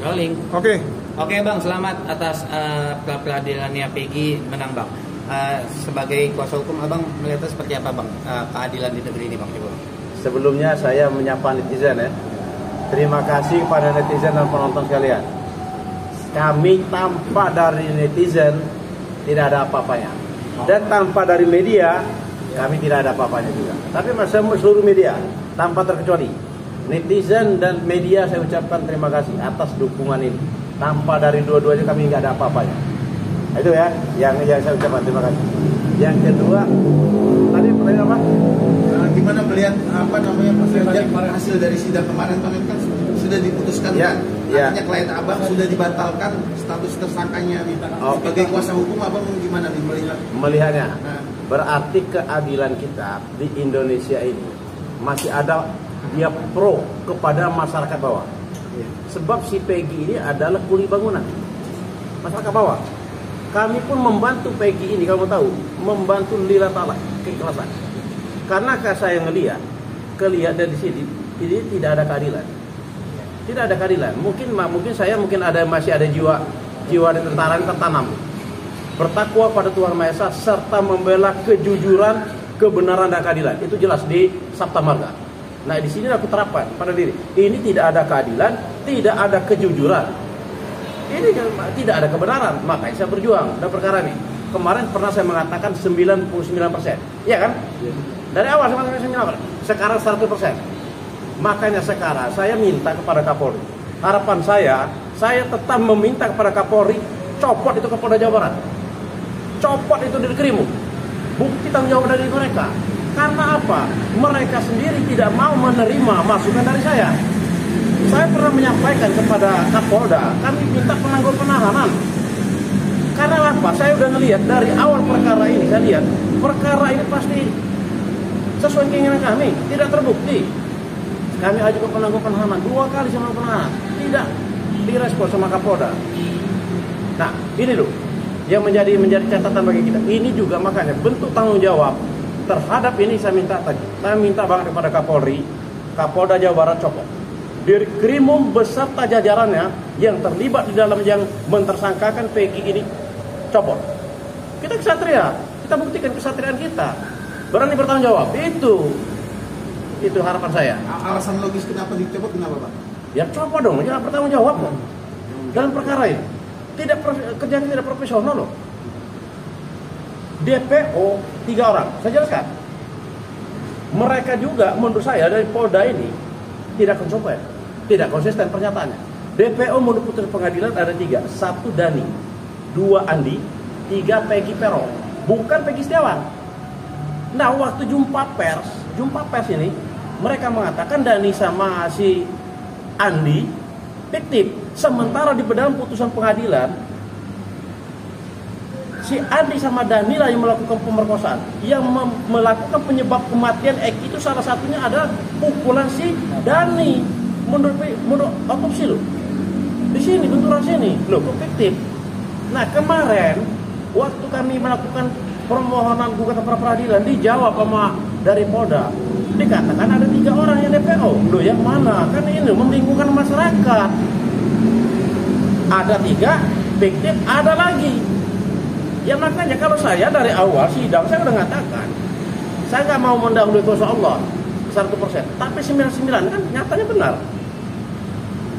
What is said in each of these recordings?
Rolling. Oke. Oke Bang, selamat atas peradilannya Peggy menang Bang. Sebagai kuasa hukum Abang melihatnya seperti apa Bang keadilan di negeri ini Bang? Sebelumnya saya menyapa netizen ya. Terima kasih kepada netizen dan penonton sekalian. Kami tanpa dari netizen tidak ada apa-apanya. Dan tanpa dari media kami tidak ada apa-apanya juga. Tapi seluruh media tanpa terkecuali. Netizen dan media saya ucapkan terima kasih atas dukungan ini. Tanpa dari dua-duanya kami nggak ada apa-apanya. Itu ya yang saya ucapkan terima kasih. Yang kedua, tadi pertanyaan apa? Gimana melihat hasil dari sidang kemarin kan sudah diputuskan ya, kan? Ya. Artinya klien Abang sudah dibatalkan status tersangkanya nih. Sebagai kuasa hukum Abang gimana nih melihatnya? Berarti keadilan kita di Indonesia ini masih ada dia pro kepada masyarakat bawah. Sebab si Peggy ini adalah kuli bangunan masyarakat bawah. Kami pun membantu Peggy ini, kamu tahu, membantu lillah ta'ala, keikhlasan. Karena saya ngelihat dari sini ini tidak ada keadilan. Tidak ada keadilan. Mungkin masih ada jiwa di tentara yang tertanam. Bertakwa pada Tuhan Maha Esa serta membela kejujuran, kebenaran dan keadilan. Itu jelas di Sabta Marga. Nah, di sini aku terapkan pada diri. Ini tidak ada keadilan, tidak ada kejujuran. Ini tidak ada kebenaran, makanya saya berjuang dalam perkara ini. Kemarin pernah saya mengatakan 99%, iya kan? Dari awal saya mengatakan 99%, sekarang 100%. Makanya sekarang saya minta kepada Kapolri. Harapan saya tetap meminta kepada Kapolri copot itu Kapolda Jawa Barat, copot itu dari Krimum, bukti tanggung jawab dari mereka. Karena apa? Mereka sendiri tidak mau menerima masukan dari saya. Saya pernah menyampaikan kepada Kapolda, kami minta penangguhan penahanan. Karena apa? Saya udah ngelihat dari awal perkara ini, saya lihat perkara ini pasti sesuai keinginan kami, tidak terbukti. Kami ajukan penangguhan penahanan 2 kali sama penahanan, tidak direspon sama Kapolda. Nah, ini loh yang menjadi catatan bagi kita. Ini juga makanya bentuk tanggung jawab terhadap ini saya minta banget kepada Kapolri, Kapolda Jawa Barat copot. Dari Krimum beserta jajarannya yang terlibat di dalam yang mentersangkakan Peggy ini copot. Kita kesatria, kita buktikan kesatriaan kita. Berani bertanggung jawab. Itu harapan saya. Alasan logis kenapa dicopot kenapa Pak? Ya copot dong, jangan bertanggung jawab dong. Dalam perkara ini kerjaan tidak profesional loh. DPO 3 orang, saya jelaskan. Mereka juga menurut saya dari Polda ini tidak konsekuen, tidak konsisten pernyataannya. DPO menurut putusan pengadilan ada 3, 1 Dani, 2 Andi, 3 Peggy Peron, bukan Peggy Setiawan. Nah, waktu jumpa pers ini mereka mengatakan Dani sama si Andi fiktif. Sementara di dalam putusan pengadilan si Andi sama Dani lah yang melakukan pemerkosaan, yang melakukan penyebab kematian Eki itu salah satunya adalah pukulan si Dani menurut otopsi loh. Di sini benturan sini loh, kok fiktif. Nah, kemarin waktu kami melakukan permohonan gugatan pra peradilan dijawab sama dari Polda, dikatakan ada 3 orang yang DPO. Loh, yang mana? Kan ini membingungkan masyarakat. Ada 3 fiktif, ada lagi. Ya makanya kalau saya dari awal sidang saya udah mengatakan saya nggak mau mendahului kuasa Allah 100%, tapi 99 kan nyatanya benar.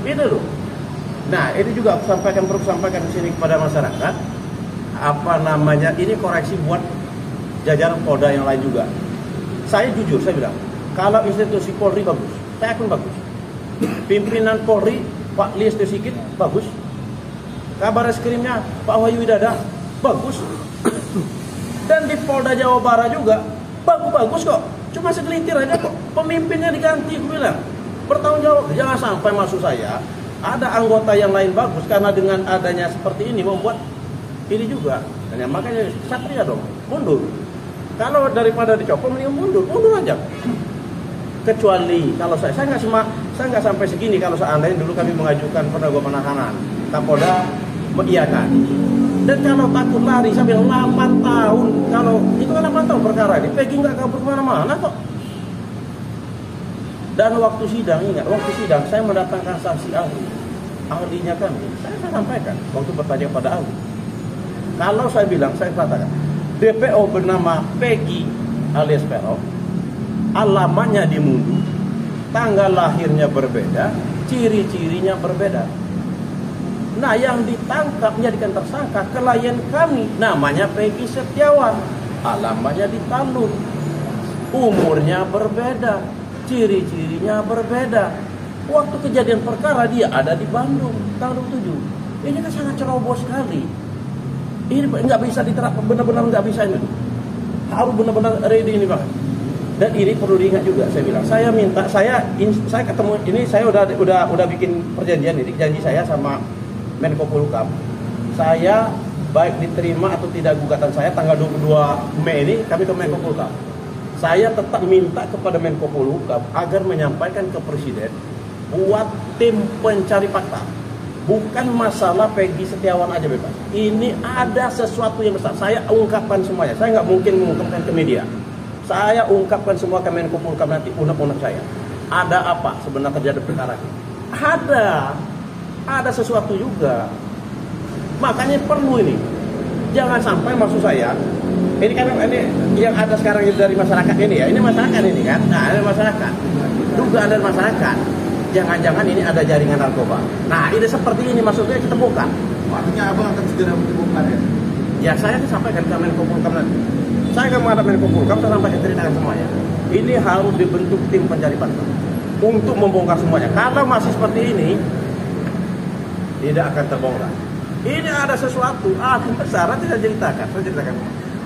Itu loh. Nah, ini juga perlu sampaikan di sini kepada masyarakat. Ini koreksi buat jajaran Polda yang lain juga. Saya jujur, saya bilang kalau institusi Polri bagus, saya akun bagus. Pimpinan Polri Pak Listio Sigit bagus. Kabar Reskrimnya Pak Wahyu Widada bagus. Dan di Polda Jawa Barat juga bagus kok. Cuma segelintir aja kok. Pemimpinnya diganti, aku bilang. Bertanggung jawab. Jangan sampai maksud saya ada anggota yang lain bagus karena dengan adanya seperti ini membuat ini juga. Dan makanya satria dong, mundur. Kalau daripada dicopot mending mundur aja. Kecuali kalau saya nggak sampai segini kalau seandainya dulu kami mengajukan penangguhan penahanan. Kapolda mengiyakan. Dan kalau takut lari, saya bilang 8 tahun. Kalau itu kan 8 tahun perkara ini, Peggy nggak kabur kemana-mana kok. Dan waktu sidang saya mendatangkan saksi ahli. ahlinya kami, saya sampaikan waktu bertanya pada ahli. Kalau saya bilang, saya katakan DPO bernama Peggy alias Peron, alamatnya di Mundu, tanggal lahirnya berbeda, ciri-cirinya berbeda. Nah, yang ditangkap menjadikan tersangka klien kami, namanya Peggy Setiawan, alamatnya di Talun, umurnya berbeda, ciri-cirinya berbeda. Waktu kejadian perkara dia ada di Bandung tanggal 27. Ini kan sangat ceroboh sekali. Ini nggak bisa diterapkan, benar-benar nggak bisa ini. Harus benar-benar ready ini Pak. Dan ini perlu diingat juga, saya bilang. Saya minta, saya ketemu ini, saya udah bikin perjanjian ini, janji saya sama Menko Polhukam. Saya baik diterima atau tidak gugatan saya tanggal 22 Mei ini kami ke Menko Polhukam. Saya tetap minta kepada Menko Polhukam agar menyampaikan ke Presiden buat tim pencari fakta. Bukan masalah Peggy Setiawan aja bebas. Ini ada sesuatu yang besar. Saya ungkapkan semuanya. Saya nggak mungkin mengungkapkan ke media. Saya ungkapkan semua ke Menko Polhukam nanti unek-unek saya. Ada apa sebenarnya terjadi perkara ini? Ada sesuatu juga. Makanya perlu ini. Jangan sampai maksud saya. Ini kan ini yang ada sekarang dari masyarakat ini ya. Ini masyarakat ini kan. Nah, ada masyarakat. Juga ada masyarakat. Jangan-jangan ini ada jaringan narkoba. Nah, ini seperti ini maksudnya kita buka. Artinya abang akan segera dibongkar ya? Ya, saya sampaikan ke Menko Polhukam nanti. Saya akan menghadap Menko Polhukam, saya sampaikan ceritakan semuanya. Ini harus dibentuk tim pencari fakta untuk membongkar semuanya. Kalau masih seperti ini, tidak akan terbongkar. Ini ada sesuatu, besar, saya ceritakan.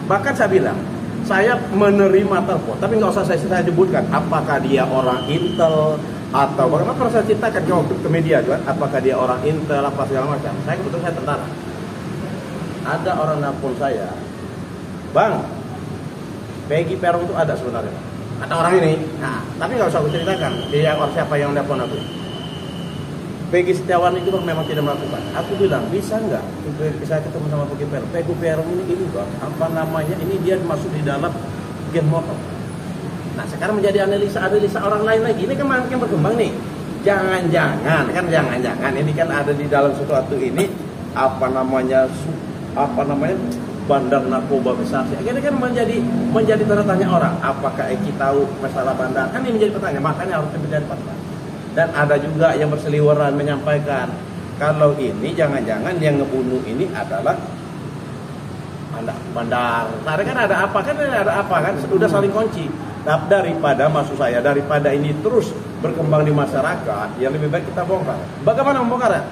Bahkan saya bilang, saya menerima telepon, tapi nggak usah saya sebutkan apakah dia orang Intel atau bagaimana. Pernah saya ceritakan ke media juga, apakah dia orang Intel apa segala macam. Saya kebetulan saya tentara. Ada orang nelpon saya, Bang, Peggy Peron itu ada sebenarnya. Ada orang ini. Nah, tapi nggak usah aku ceritakan dia orang siapa yang nelpon aku. Peggy Setiawan itu memang tidak melakukan. Aku bilang, bisa nggak saya ketemu sama Peggy Peron? Peggy Peron ini Bang, apa namanya? Ini dia masuk di dalam game motor. Nah, sekarang menjadi analisa orang lain lagi. Ini kan makin berkembang nih. Jangan-jangan ini kan ada di dalam sesuatu ini apa namanya bandar narkoba besar. Akhirnya kan menjadi tanda tanya orang. Apakah Eki tahu masalah bandar? Kan ini menjadi pertanyaan. Makanya harus mencari fakta. Dan ada juga yang berseliweran menyampaikan kalau ini jangan-jangan yang ngebunuh ini adalah bandar. Tadi kan ada apa kan sudah saling kunci. Daripada ini terus berkembang di masyarakat, yang lebih baik kita bongkar. Bagaimana membongkar?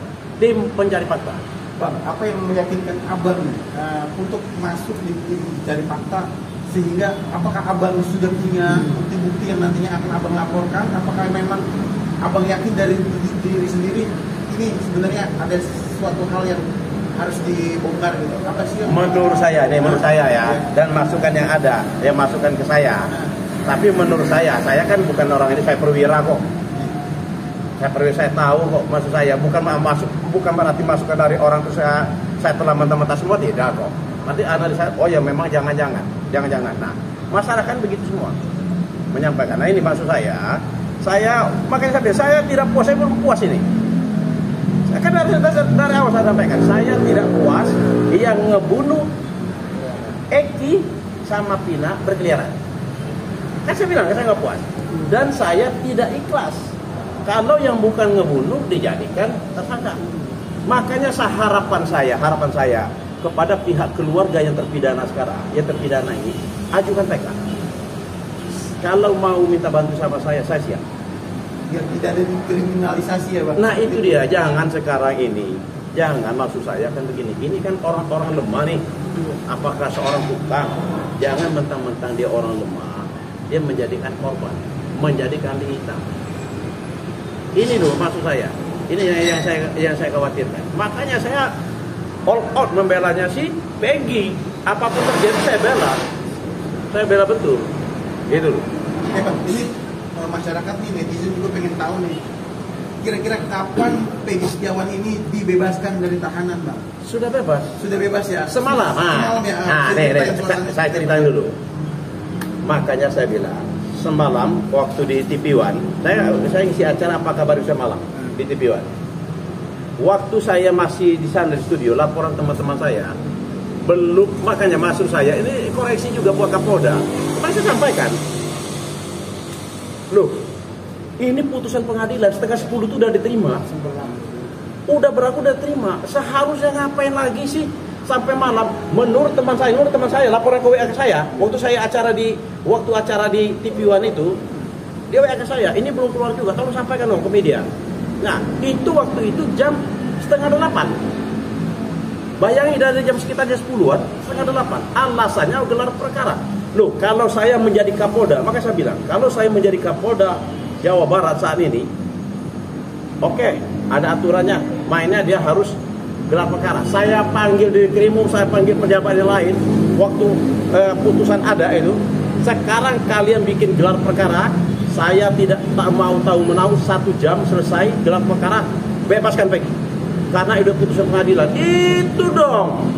Tim pencari fakta. Bang, apa yang meyakinkan abang untuk masuk di tim pencari fakta, sehingga apakah abang sudah punya bukti-bukti yang nantinya akan abang laporkan? Apakah memang abang yakin dari diri sendiri ini sebenarnya ada suatu hal yang harus dibongkar gitu? Apa sih yang menurut saya ya, dan masukan yang ada, yang masukan ke saya. Tapi menurut saya kan bukan orang ini, saya perwira kok. Saya tahu kok, maksud saya bukan berarti masukan dari orang itu saya telah mentah-mentah semua, tidak kok. Nanti analisa, oh ya memang jangan. Nah, masyarakat begitu semua menyampaikan. Nah, ini maksud saya makanya saya tidak puas, saya belum puas ini. Saya kan dari awal saya sampaikan, saya tidak puas yang ngebunuh Eki sama Pina berkeliaran. Kan saya bilang, saya nggak puas. Dan saya tidak ikhlas kalau yang bukan ngebunuh dijadikan tersangka. Makanya harapan saya kepada pihak keluarga yang terpidana sekarang, yang terpidana ini, ajukan PK. Kalau mau minta bantu sama saya siap. Biar tidak ada kriminalisasi ya Bang? Nah itu dia, jangan sekarang ini. Jangan, maksud saya kan begini. Ini kan orang-orang lemah nih. Apakah seorang tukang? Jangan mentang-mentang dia orang lemah, dia menjadikan korban, menjadikan hitam. Ini loh maksud saya. Ini yang saya khawatirkan. Makanya saya all out membelanya si Peggy. Apapun terjadi saya bela betul. Gitu loh. Bang, ini masyarakat nih, netizen juga pengen tahu nih, kira-kira kapan Peggy Setiawan ini dibebaskan dari tahanan Bang? Sudah bebas Ya? Semalam ya. Nah, saya ceritain dulu. Makanya saya bilang, semalam waktu di TV One, saya ngisi acara Apa Kabar Indonesia Malam di TV One. waktu saya masih di sana di studio, laporan teman-teman saya belum, makanya maksud saya ini koreksi juga buat Kapolda. Kemarin saya sampaikan, loh, ini putusan pengadilan setengah 10 itu udah diterima, udah terima. Seharusnya ngapain lagi sih sampai malam? Menurut teman saya laporan ke WA ke saya, waktu acara di TV One itu, dia WA ke saya, ini belum keluar juga, tolong sampaikan dong ke media. Nah, itu waktu itu jam setengah 8. Bayangin dari jam sekitar jam 10-an, setengah 8. Alasannya gelar perkara. Loh, kalau saya menjadi Kapolda, maka saya bilang, kalau saya menjadi Kapolda Jawa Barat saat ini, oke, ada aturannya, mainnya dia harus gelar perkara. Saya panggil di Krimum, saya panggil pejabat yang lain, waktu putusan ada itu, sekarang kalian bikin gelar perkara, saya tak mau tahu menau, 1 jam selesai gelar perkara, bebaskan Peggy. Karena udah putusan pengadilan, itu dong,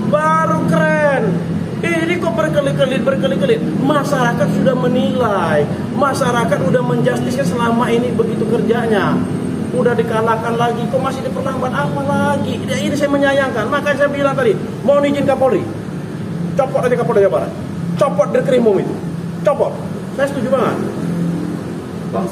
baru keren. Ini kok berkelit-kelit. Masyarakat sudah menilai, masyarakat udah menjustiskan selama ini begitu kerjanya. Udah dikalahkan lagi, kok masih diperlambat apa lagi? Ini saya menyayangkan. Makanya saya bilang tadi, mohon izin Kapolri, copot aja Kapolda Jawa Barat, copot dari Krimum itu, copot. Saya setuju banget.